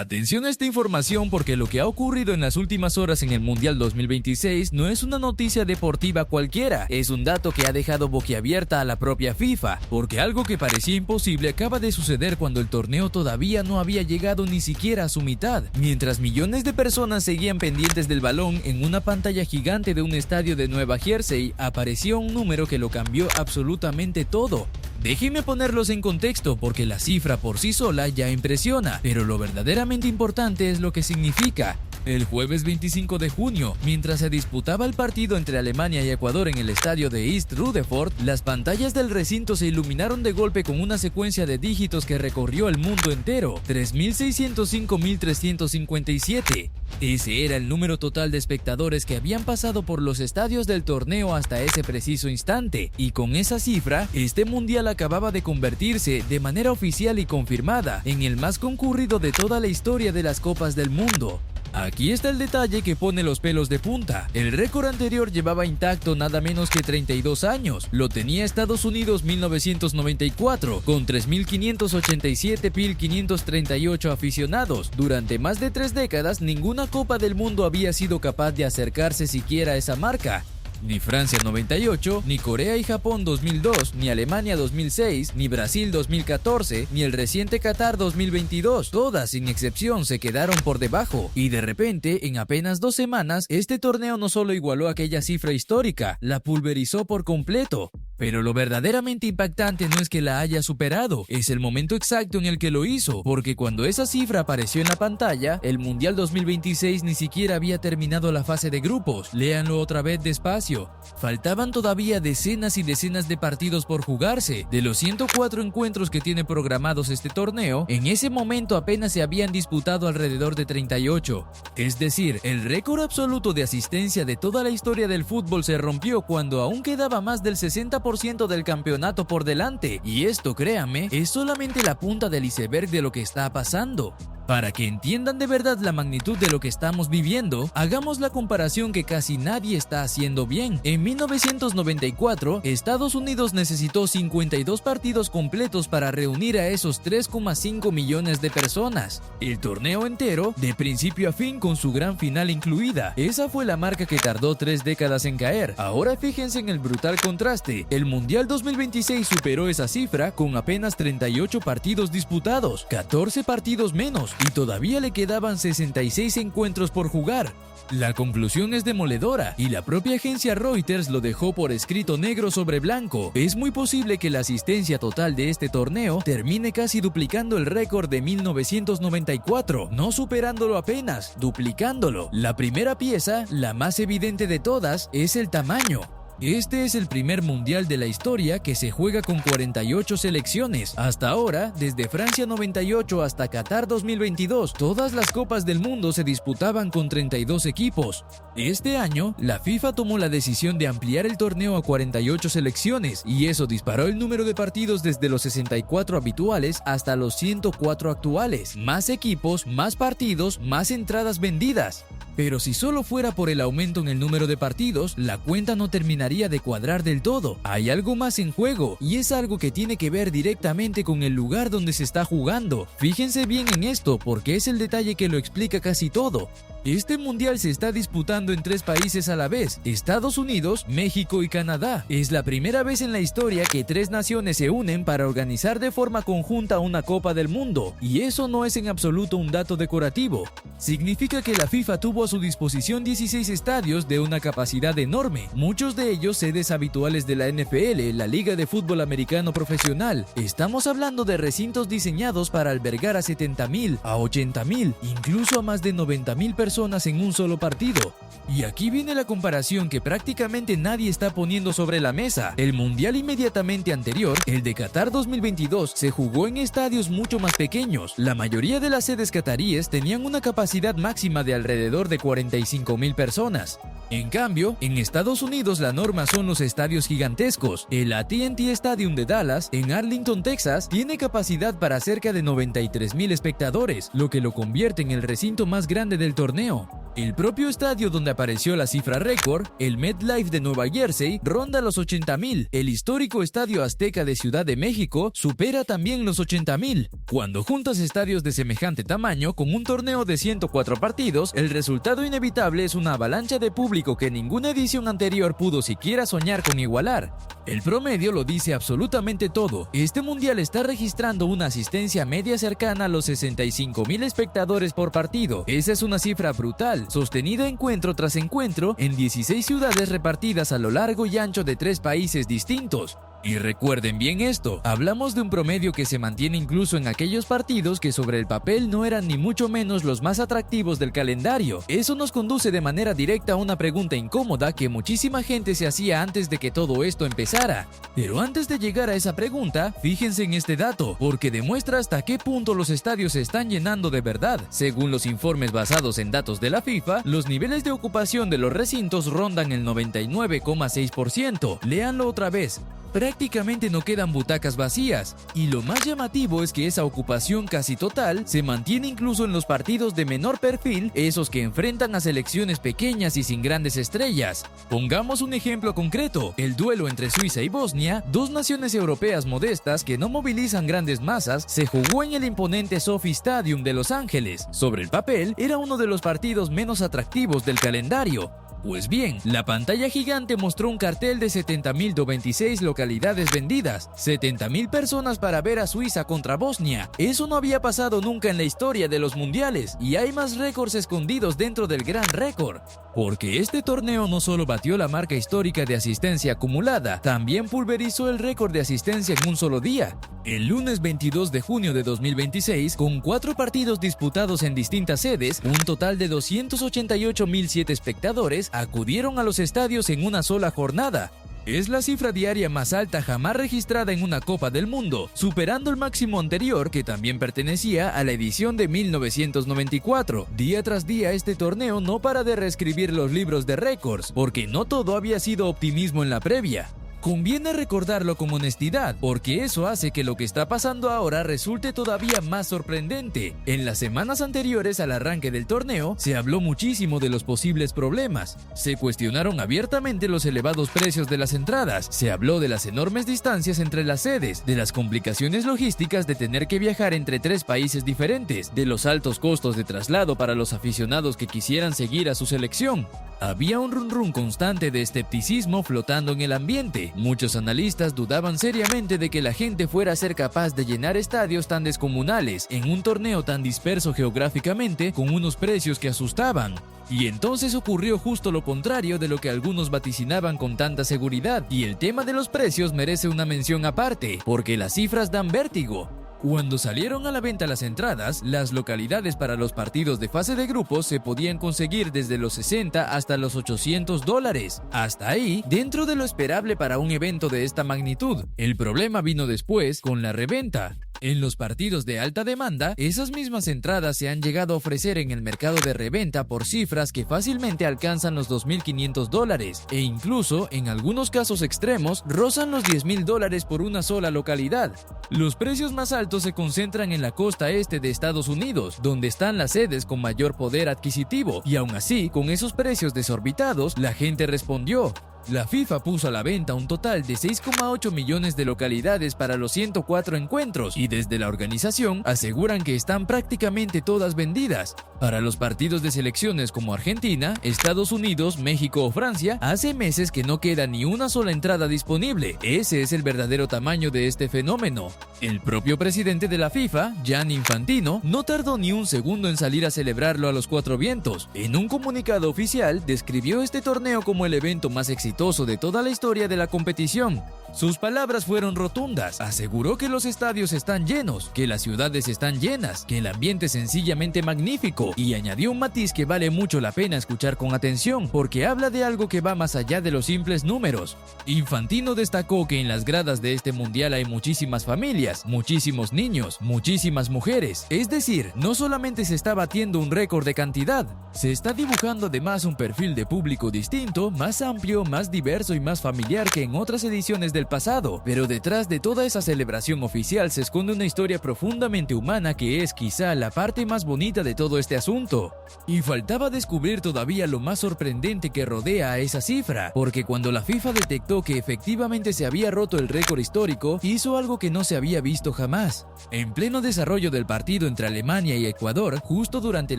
Atención a esta información porque lo que ha ocurrido en las últimas horas en el Mundial 2026 no es una noticia deportiva cualquiera, es un dato que ha dejado boquiabierta a la propia FIFA, porque algo que parecía imposible acaba de suceder cuando el torneo todavía no había llegado ni siquiera a su mitad, mientras millones de personas seguían pendientes del balón. En una pantalla gigante de un estadio de Nueva Jersey apareció un número que lo cambió absolutamente todo. Déjenme ponerlos en contexto porque la cifra por sí sola ya impresiona, pero lo verdaderamente importante es lo que significa. El jueves 25 de junio, mientras se disputaba el partido entre Alemania y Ecuador en el estadio de East Rutherford, las pantallas del recinto se iluminaron de golpe con una secuencia de dígitos que recorrió el mundo entero: 3.605.357. Ese era el número total de espectadores que habían pasado por los estadios del torneo hasta ese preciso instante, y con esa cifra, este mundial acababa de convertirse, de manera oficial y confirmada, en el más concurrido de toda la historia de las Copas del Mundo. Aquí está el detalle que pone los pelos de punta. El récord anterior llevaba intacto nada menos que 32 años. Lo tenía Estados Unidos 1994, con 3.587.538 aficionados. Durante más de 3 décadas, ninguna Copa del Mundo había sido capaz de acercarse siquiera a esa marca. Ni Francia 98, ni Corea y Japón 2002, ni Alemania 2006, ni Brasil 2014, ni el reciente Qatar 2022. Todas, sin excepción, se quedaron por debajo. Y de repente, en apenas 2 semanas, este torneo no solo igualó aquella cifra histórica, la pulverizó por completo. Pero lo verdaderamente impactante no es que la haya superado, es el momento exacto en el que lo hizo, porque cuando esa cifra apareció en la pantalla, el Mundial 2026 ni siquiera había terminado la fase de grupos. Léanlo otra vez despacio. Faltaban todavía decenas y decenas de partidos por jugarse. De los 104 encuentros que tiene programados este torneo, en ese momento apenas se habían disputado alrededor de 38. Es decir, el récord absoluto de asistencia de toda la historia del fútbol se rompió cuando aún quedaba más del 60% del campeonato por delante, y esto, créanme, es solamente la punta del iceberg de lo que está pasando. Para que entiendan de verdad la magnitud de lo que estamos viviendo, hagamos la comparación que casi nadie está haciendo bien. En 1994, Estados Unidos necesitó 52 partidos completos para reunir a esos 3,5 millones de personas. El torneo entero, de principio a fin, con su gran final incluida. Esa fue la marca que tardó 3 décadas en caer. Ahora fíjense en el brutal contraste. El Mundial 2026 superó esa cifra con apenas 38 partidos disputados, 14 partidos menos, y todavía le quedaban 66 encuentros por jugar. La conclusión es demoledora, y la propia agencia Reuters lo dejó por escrito negro sobre blanco. Es muy posible que la asistencia total de este torneo termine casi duplicando el récord de 1994, no superándolo apenas, duplicándolo. La primera pieza, la más evidente de todas, es el tamaño. Este es el primer mundial de la historia que se juega con 48 selecciones. Hasta ahora, desde Francia 98 hasta Qatar 2022, todas las copas del mundo se disputaban con 32 equipos. Este año, la FIFA tomó la decisión de ampliar el torneo a 48 selecciones, y eso disparó el número de partidos desde los 64 habituales hasta los 104 actuales. Más equipos, más partidos, más entradas vendidas. Pero si solo fuera por el aumento en el número de partidos, la cuenta no terminaría de cuadrar del todo. Hay algo más en juego, y es algo que tiene que ver directamente con el lugar donde se está jugando. Fíjense bien en esto, porque es el detalle que lo explica casi todo. Este mundial se está disputando en 3 países a la vez: Estados Unidos, México y Canadá. Es la primera vez en la historia que 3 naciones se unen para organizar de forma conjunta una Copa del Mundo, y eso no es en absoluto un dato decorativo. Significa que la FIFA tuvo a su disposición 16 estadios de una capacidad enorme, muchos de ellos sedes habituales de la NFL, la Liga de Fútbol Americano Profesional. Estamos hablando de recintos diseñados para albergar a 70,000, a 80,000, incluso a más de 90,000 personas en un solo partido. Y aquí viene la comparación que prácticamente nadie está poniendo sobre la mesa. El mundial inmediatamente anterior, el de Qatar 2022, se jugó en estadios mucho más pequeños. La mayoría de las sedes cataríes tenían una capacidad máxima de alrededor de 45,000 personas. En cambio, en Estados Unidos la norma son los estadios gigantescos. El AT&T Stadium de Dallas, en Arlington, Texas, tiene capacidad para cerca de 93,000 espectadores, lo que lo convierte en el recinto más grande del torneo. El propio estadio donde apareció la cifra récord, el MetLife de Nueva Jersey, ronda los 80,000. El histórico Estadio Azteca de Ciudad de México supera también los 80,000. Cuando juntas estadios de semejante tamaño con un torneo de 104 partidos, el resultado inevitable es una avalancha de público que ninguna edición anterior pudo siquiera soñar con igualar. El promedio lo dice absolutamente todo. Este mundial está registrando una asistencia media cercana a los 65,000 espectadores por partido. Esa es una cifra brutal, sostenida encuentro tras encuentro en 16 ciudades repartidas a lo largo y ancho de 3 países distintos. Y recuerden bien esto, hablamos de un promedio que se mantiene incluso en aquellos partidos que sobre el papel no eran ni mucho menos los más atractivos del calendario. Eso nos conduce de manera directa a una pregunta incómoda que muchísima gente se hacía antes de que todo esto empezara. Pero antes de llegar a esa pregunta, fíjense en este dato, porque demuestra hasta qué punto los estadios se están llenando de verdad. Según los informes basados en datos de la FIFA, los niveles de ocupación de los recintos rondan el 99,6%. Léanlo otra vez. Prácticamente no quedan butacas vacías, y lo más llamativo es que esa ocupación casi total se mantiene incluso en los partidos de menor perfil, esos que enfrentan a selecciones pequeñas y sin grandes estrellas. Pongamos un ejemplo concreto, el duelo entre Suiza y Bosnia, dos naciones europeas modestas que no movilizan grandes masas, se jugó en el imponente SoFi Stadium de Los Ángeles. Sobre el papel, era uno de los partidos menos atractivos del calendario. Pues bien, la pantalla gigante mostró un cartel de 70,026 localidades vendidas, 70,000 personas para ver a Suiza contra Bosnia. Eso no había pasado nunca en la historia de los mundiales, y hay más récords escondidos dentro del gran récord. Porque este torneo no solo batió la marca histórica de asistencia acumulada, también pulverizó el récord de asistencia en un solo día. El lunes 22 de junio de 2026, con 4 partidos disputados en distintas sedes, un total de 288,007 espectadores acudieron a los estadios en una sola jornada. Es la cifra diaria más alta jamás registrada en una Copa del Mundo, superando el máximo anterior que también pertenecía a la edición de 1994. Día tras día este torneo no para de reescribir los libros de récords, porque no todo había sido optimismo en la previa. Conviene recordarlo con honestidad, porque eso hace que lo que está pasando ahora resulte todavía más sorprendente. En las semanas anteriores al arranque del torneo, se habló muchísimo de los posibles problemas. Se cuestionaron abiertamente los elevados precios de las entradas, se habló de las enormes distancias entre las sedes, de las complicaciones logísticas de tener que viajar entre 3 países diferentes, de los altos costos de traslado para los aficionados que quisieran seguir a su selección. Había un run constante de escepticismo flotando en el ambiente. Muchos analistas dudaban seriamente de que la gente fuera a ser capaz de llenar estadios tan descomunales en un torneo tan disperso geográficamente con unos precios que asustaban. Y entonces ocurrió justo lo contrario de lo que algunos vaticinaban con tanta seguridad, y el tema de los precios merece una mención aparte, porque las cifras dan vértigo. Cuando salieron a la venta las entradas, las localidades para los partidos de fase de grupos se podían conseguir desde los 60 hasta los $800. Hasta ahí, dentro de lo esperable para un evento de esta magnitud. El problema vino después con la reventa. En los partidos de alta demanda, esas mismas entradas se han llegado a ofrecer en el mercado de reventa por cifras que fácilmente alcanzan los $2,500 e incluso, en algunos casos extremos, rozan los $10,000 por una sola localidad. Los precios más altos se concentran en la costa este de Estados Unidos, donde están las sedes con mayor poder adquisitivo, y aún así, con esos precios desorbitados, la gente respondió. La FIFA puso a la venta un total de 6,8 millones de localidades para los 104 encuentros, y desde la organización aseguran que están prácticamente todas vendidas. Para los partidos de selecciones como Argentina, Estados Unidos, México o Francia, hace meses que no queda ni una sola entrada disponible. Ese es el verdadero tamaño de este fenómeno. El propio presidente de la FIFA, Gianni Infantino, no tardó ni un segundo en salir a celebrarlo a los 4 vientos. En un comunicado oficial, describió este torneo como el evento más exitoso de toda la historia de la competición. Sus palabras fueron rotundas. Aseguró que los estadios están llenos, que las ciudades están llenas, que el ambiente es sencillamente magnífico, y añadió un matiz que vale mucho la pena escuchar con atención, porque habla de algo que va más allá de los simples números. Infantino destacó que en las gradas de este mundial hay muchísimas familias, muchísimos niños, muchísimas mujeres. Es decir, no solamente se está batiendo un récord de cantidad, se está dibujando además un perfil de público distinto, más amplio, más diverso y más familiar que en otras ediciones del del pasado, pero detrás de toda esa celebración oficial se esconde una historia profundamente humana que es quizá la parte más bonita de todo este asunto. Y faltaba descubrir todavía lo más sorprendente que rodea a esa cifra, porque cuando la FIFA detectó que efectivamente se había roto el récord histórico, hizo algo que no se había visto jamás. En pleno desarrollo del partido entre Alemania y Ecuador, justo durante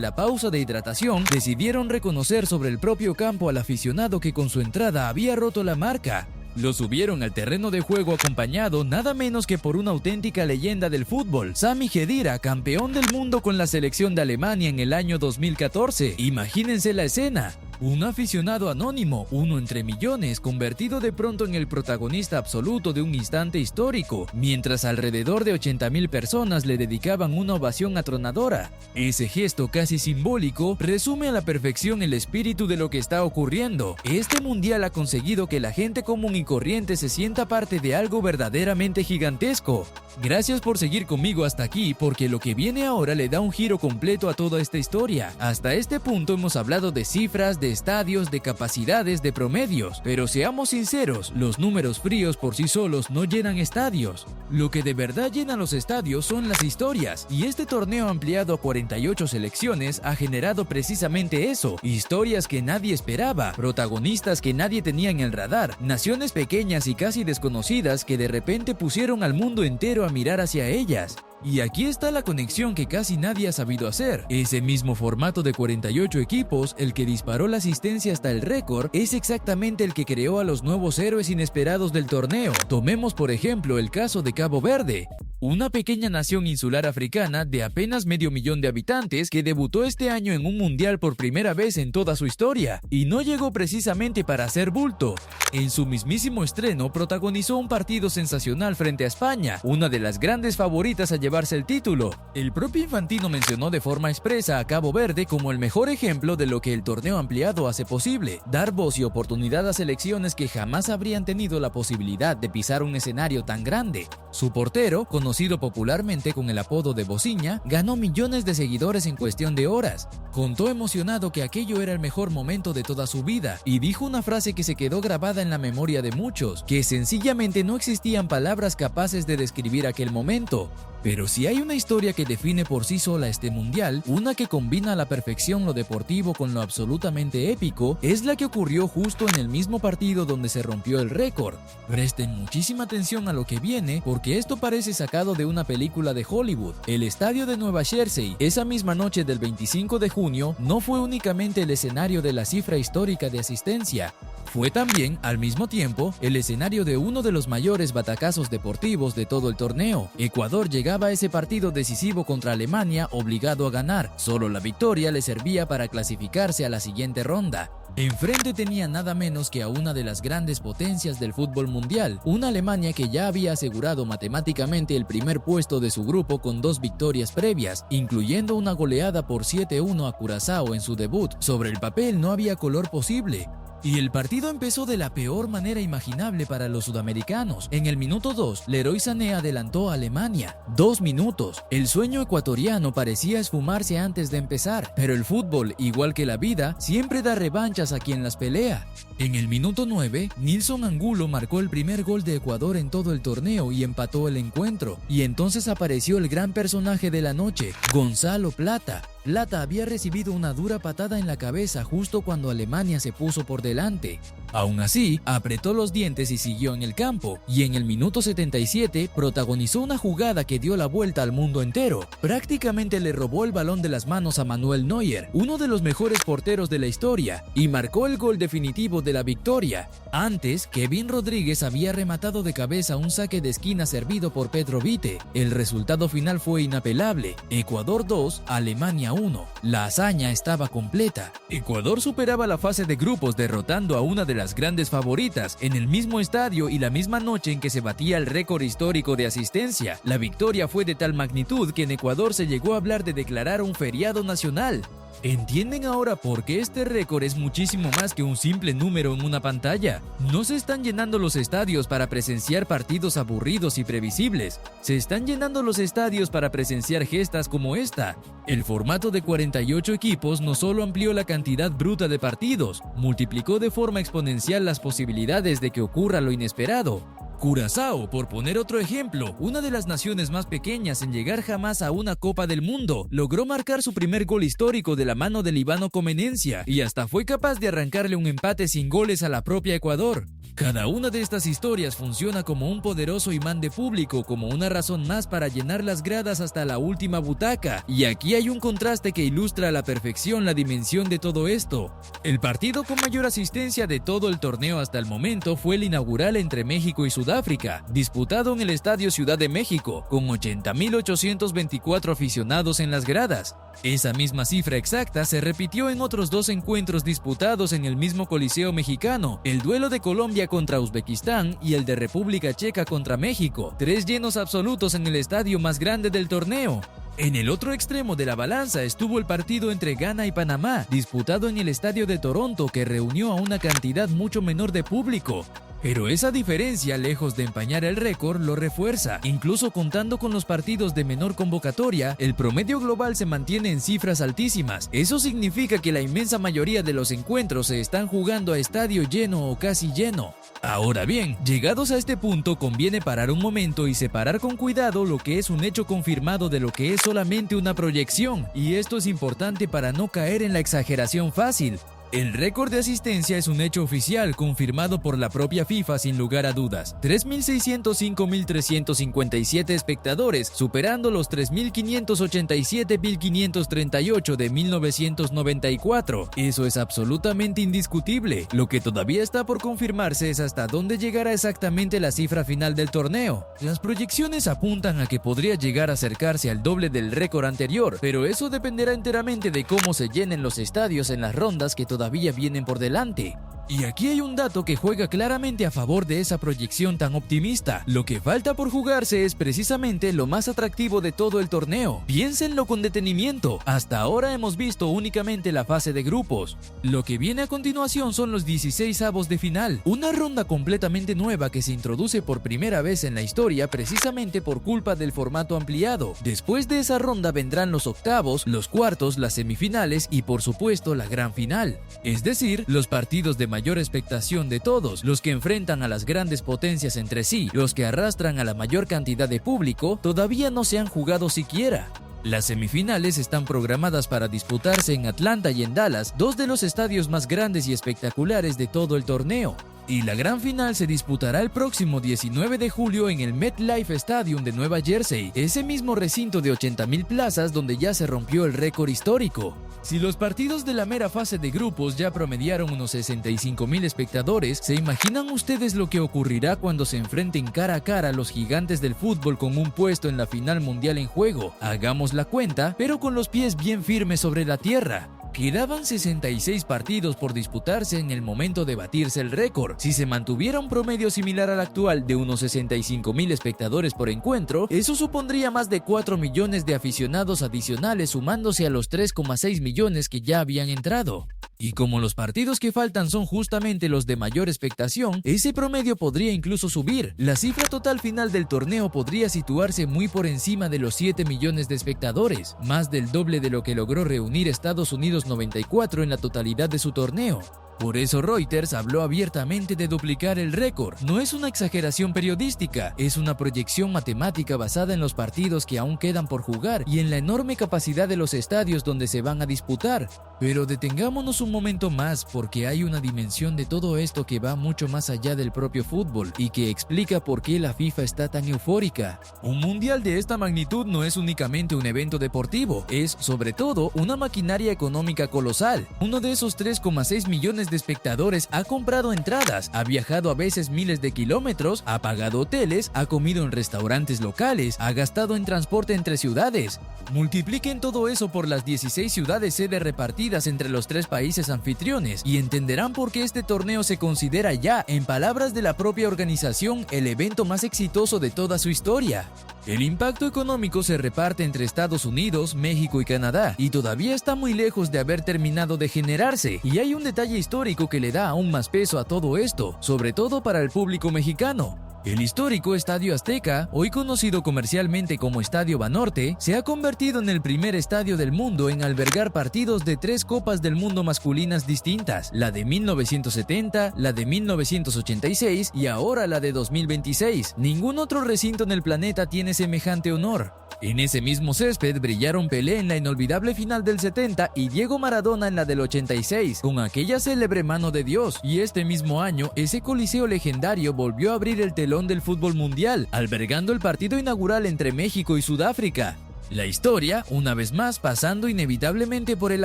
la pausa de hidratación, decidieron reconocer sobre el propio campo al aficionado que con su entrada había roto la marca. Lo subieron al terreno de juego acompañado nada menos que por una auténtica leyenda del fútbol, Sami Khedira, campeón del mundo con la selección de Alemania en el año 2014. Imagínense la escena. Un aficionado anónimo, uno entre millones, convertido de pronto en el protagonista absoluto de un instante histórico, mientras alrededor de 80.000 personas le dedicaban una ovación atronadora. Ese gesto casi simbólico resume a la perfección el espíritu de lo que está ocurriendo. Este mundial ha conseguido que la gente común y corriente se sienta parte de algo verdaderamente gigantesco. Gracias por seguir conmigo hasta aquí, porque lo que viene ahora le da un giro completo a toda esta historia. Hasta este punto hemos hablado de cifras, de estadios, de capacidades, de promedios, pero seamos sinceros, los números fríos por sí solos no llenan estadios. Lo que de verdad llena los estadios son las historias, y este torneo ampliado a 48 selecciones ha generado precisamente eso: historias que nadie esperaba, protagonistas que nadie tenía en el radar, naciones pequeñas y casi desconocidas que de repente pusieron al mundo entero a mirar hacia ellas. Y aquí está la conexión que casi nadie ha sabido hacer. Ese mismo formato de 48 equipos, el que disparó la asistencia hasta el récord, es exactamente el que creó a los nuevos héroes inesperados del torneo. Tomemos por ejemplo el caso de Cabo Verde, una pequeña nación insular africana de apenas 500.000 de habitantes que debutó este año en un mundial por primera vez en toda su historia, y no llegó precisamente para hacer bulto. En su mismísimo estreno protagonizó un partido sensacional frente a España, una de las grandes favoritas a llevarse el título. El propio Infantino mencionó de forma expresa a Cabo Verde como el mejor ejemplo de lo que el torneo ampliado hace posible: dar voz y oportunidad a selecciones que jamás habrían tenido la posibilidad de pisar un escenario tan grande. Su portero, conocido popularmente con el apodo de Bociña, ganó millones de seguidores en cuestión de horas. Contó emocionado que aquello era el mejor momento de toda su vida, y dijo una frase que se quedó grabada en la memoria de muchos, que sencillamente no existían palabras capaces de describir aquel momento. Pero si hay una historia que define por sí sola este mundial, una que combina a la perfección lo deportivo con lo absolutamente épico, es la que ocurrió justo en el mismo partido donde se rompió el récord. Presten muchísima atención a lo que viene, porque esto parece sacado de una película de Hollywood. El estadio de Nueva Jersey, esa misma noche del 25 de junio, no fue únicamente el escenario de la cifra histórica de asistencia. Fue también, al mismo tiempo, el escenario de uno de los mayores batacazos deportivos de todo el torneo. Ecuador llegaba a ese partido decisivo contra Alemania obligado a ganar. Solo la victoria le servía para clasificarse a la siguiente ronda. Enfrente tenía nada menos que a una de las grandes potencias del fútbol mundial, una Alemania que ya había asegurado matemáticamente el primer puesto de su grupo con 2 victorias previas, incluyendo una goleada por 7-1 a Curazao en su debut. Sobre el papel no había color posible. Y el partido empezó de la peor manera imaginable para los sudamericanos. En el minuto 2, Leroy Sané adelantó a Alemania. 2 minutos. El sueño ecuatoriano parecía esfumarse antes de empezar, pero el fútbol, igual que la vida, siempre da revanchas a quien las pelea. En el minuto 9, Nilson Angulo marcó el primer gol de Ecuador en todo el torneo y empató el encuentro. Y entonces apareció el gran personaje de la noche, Gonzalo Plata. Plata había recibido una dura patada en la cabeza justo cuando Alemania se puso por delante. Aún así, apretó los dientes y siguió en el campo, y en el minuto 77 protagonizó una jugada que dio la vuelta al mundo entero. Prácticamente le robó el balón de las manos a Manuel Neuer, uno de los mejores porteros de la historia, y marcó el gol definitivo de la victoria. Antes, Kevin Rodríguez había rematado de cabeza un saque de esquina servido por Pedro Vite. El resultado final fue inapelable: Ecuador 2, Alemania 1. La hazaña estaba completa. Ecuador superaba la fase de grupos derrotando a una de las grandes favoritas en el mismo estadio y la misma noche en que se batía el récord histórico de asistencia. La victoria fue de tal magnitud que en Ecuador se llegó a hablar de declarar un feriado nacional. ¿Entienden ahora por qué este récord es muchísimo más que un simple número en una pantalla? No se están llenando los estadios para presenciar partidos aburridos y previsibles. Se están llenando los estadios para presenciar gestas como esta. El formato de 48 equipos no solo amplió la cantidad bruta de partidos, multiplicó de forma exponencial las posibilidades de que ocurra lo inesperado. Curazao, por poner otro ejemplo, una de las naciones más pequeñas en llegar jamás a una Copa del Mundo, logró marcar su primer gol histórico de la mano del Ivano Comenencia y hasta fue capaz de arrancarle un empate sin goles a la propia Ecuador. Cada una de estas historias funciona como un poderoso imán de público, como una razón más para llenar las gradas hasta la última butaca, y aquí hay un contraste que ilustra a la perfección la dimensión de todo esto. El partido con mayor asistencia de todo el torneo hasta el momento fue el inaugural entre México y Sudáfrica, disputado en el Estadio Ciudad de México, con 80.824 aficionados en las gradas. Esa misma cifra exacta se repitió en otros dos encuentros disputados en el mismo Coliseo mexicano, el duelo de Colombia contra Uzbekistán y el de República Checa contra México, 3 llenos absolutos en el estadio más grande del torneo. En el otro extremo de la balanza estuvo el partido entre Ghana y Panamá, disputado en el estadio de Toronto, que reunió a una cantidad mucho menor de público. Pero esa diferencia, lejos de empañar el récord, lo refuerza. Incluso contando con los partidos de menor convocatoria, el promedio global se mantiene en cifras altísimas. Eso significa que la inmensa mayoría de los encuentros se están jugando a estadio lleno o casi lleno. Ahora bien, llegados a este punto, conviene parar un momento y separar con cuidado lo que es un hecho confirmado de lo que es solamente una proyección, y esto es importante para no caer en la exageración fácil. El récord de asistencia es un hecho oficial confirmado por la propia FIFA sin lugar a dudas. 3.605.357 espectadores, superando los 3.587.538 de 1994. Eso es absolutamente indiscutible. Lo que todavía está por confirmarse es hasta dónde llegará exactamente la cifra final del torneo. Las proyecciones apuntan a que podría llegar a acercarse al doble del récord anterior, pero eso dependerá enteramente de cómo se llenen los estadios en las rondas que todavía vienen por delante. Y aquí hay un dato que juega claramente a favor de esa proyección tan optimista. Lo que falta por jugarse es precisamente lo más atractivo de todo el torneo. Piénsenlo con detenimiento. Hasta ahora hemos visto únicamente la fase de grupos. Lo que viene a continuación son los 16avos de final, una ronda completamente nueva que se introduce por primera vez en la historia precisamente por culpa del formato ampliado. Después de esa ronda vendrán los octavos, los cuartos, las semifinales y por supuesto la gran final. Es decir, los partidos de mayor expectación de todos, los que enfrentan a las grandes potencias entre sí, los que arrastran a la mayor cantidad de público, todavía no se han jugado siquiera. Las semifinales están programadas para disputarse en Atlanta y en Dallas, dos de los estadios más grandes y espectaculares de todo el torneo. Y la gran final se disputará el próximo 19 de julio en el MetLife Stadium de Nueva Jersey, ese mismo recinto de 80.000 plazas donde ya se rompió el récord histórico. Si los partidos de la mera fase de grupos ya promediaron unos 65.000 espectadores, ¿se imaginan ustedes lo que ocurrirá cuando se enfrenten cara a cara los gigantes del fútbol con un puesto en la final mundial en juego? Hagamos la cuenta, pero con los pies bien firmes sobre la tierra. Quedaban 66 partidos por disputarse en el momento de batirse el récord. Si se mantuviera un promedio similar al actual de unos 65.000 espectadores por encuentro, eso supondría más de 4 millones de aficionados adicionales sumándose a los 3,6 millones que ya habían entrado. Y como los partidos que faltan son justamente los de mayor expectación, ese promedio podría incluso subir. La cifra total final del torneo podría situarse muy por encima de los 7 millones de espectadores, más del doble de lo que logró reunir Estados Unidos 94 en la totalidad de su torneo. Por eso Reuters habló abiertamente de duplicar el récord. No es una exageración periodística, es una proyección matemática basada en los partidos que aún quedan por jugar y en la enorme capacidad de los estadios donde se van a disputar. Pero detengámonos un momento más porque hay una dimensión de todo esto que va mucho más allá del propio fútbol y que explica por qué la FIFA está tan eufórica. Un mundial de esta magnitud no es únicamente un evento deportivo, es sobre todo una maquinaria económica colosal. Uno de esos 3,6 millones de espectadores ha comprado entradas, ha viajado a veces miles de kilómetros, ha pagado hoteles, ha comido en restaurantes locales, ha gastado en transporte entre ciudades. Multipliquen todo eso por las 16 ciudades sede repartidas entre los 3 países anfitriones y entenderán por qué este torneo se considera ya, en palabras de la propia organización, el evento más exitoso de toda su historia. El impacto económico se reparte entre Estados Unidos, México y Canadá, y todavía está muy lejos de haber terminado de generarse, y hay un detalle histórico que le da aún más peso a todo esto, sobre todo para el público mexicano. El histórico Estadio Azteca, hoy conocido comercialmente como Estadio Banorte, se ha convertido en el primer estadio del mundo en albergar partidos de 3 Copas del Mundo masculinas distintas, la de 1970, la de 1986 y ahora la de 2026. Ningún otro recinto en el planeta tiene semejante honor. En ese mismo césped brillaron Pelé en la inolvidable final del 70 y Diego Maradona en la del 86, con aquella célebre mano de Dios, y este mismo año ese coliseo legendario volvió a abrir el telón del fútbol mundial, albergando el partido inaugural entre México y Sudáfrica. La historia, una vez más, pasando inevitablemente por el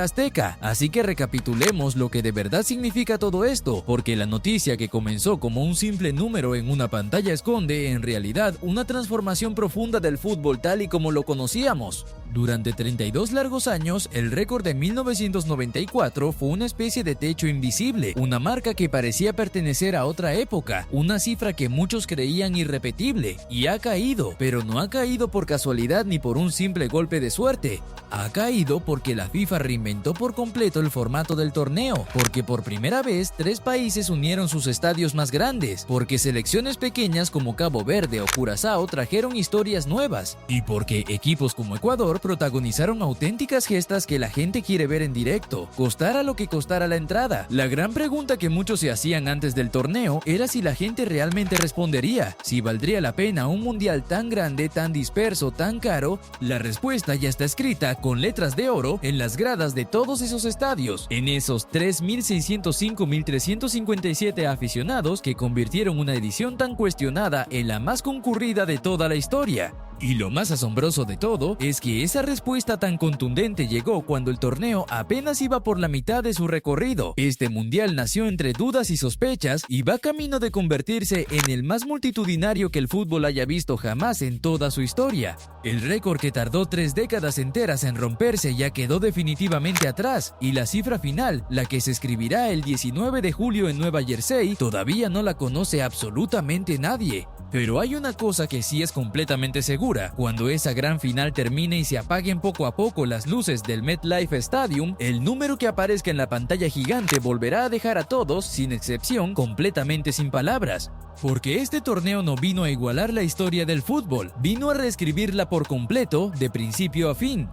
Azteca, así que recapitulemos lo que de verdad significa todo esto, porque la noticia que comenzó como un simple número en una pantalla esconde, en realidad, una transformación profunda del fútbol tal y como lo conocíamos. Durante 32 largos años, el récord de 1994 fue una especie de techo invisible, una marca que parecía pertenecer a otra época, una cifra que muchos creían irrepetible, y ha caído, pero no ha caído por casualidad ni por un simple golpe de suerte. Ha caído porque la FIFA reinventó por completo el formato del torneo, porque por primera vez 3 países unieron sus estadios más grandes, porque selecciones pequeñas como Cabo Verde o Curazao trajeron historias nuevas, y porque equipos como Ecuador protagonizaron auténticas gestas que la gente quiere ver en directo, costara lo que costara la entrada. La gran pregunta que muchos se hacían antes del torneo era si la gente realmente respondería, si valdría la pena un mundial tan grande, tan disperso, tan caro. La respuesta ya está escrita con letras de oro en las gradas de todos esos estadios, en esos 3.605.357 aficionados que convirtieron una edición tan cuestionada en la más concurrida de toda la historia. Y lo más asombroso de todo es que esa respuesta tan contundente llegó cuando el torneo apenas iba por la mitad de su recorrido. Este mundial nació entre dudas y sospechas y va camino de convertirse en el más multitudinario que el fútbol haya visto jamás en toda su historia. El récord que tardó 3 décadas enteras en romperse ya quedó definitivamente atrás, y la cifra final, la que se escribirá el 19 de julio en Nueva Jersey, todavía no la conoce absolutamente nadie. Pero hay una cosa que sí es completamente segura: cuando esa gran final termine y se apaguen poco a poco las luces del MetLife Stadium, el número que aparezca en la pantalla gigante volverá a dejar a todos, sin excepción, completamente sin palabras. Porque este torneo no vino a igualar la historia del fútbol, vino a reescribirla por completo, de principio a fin.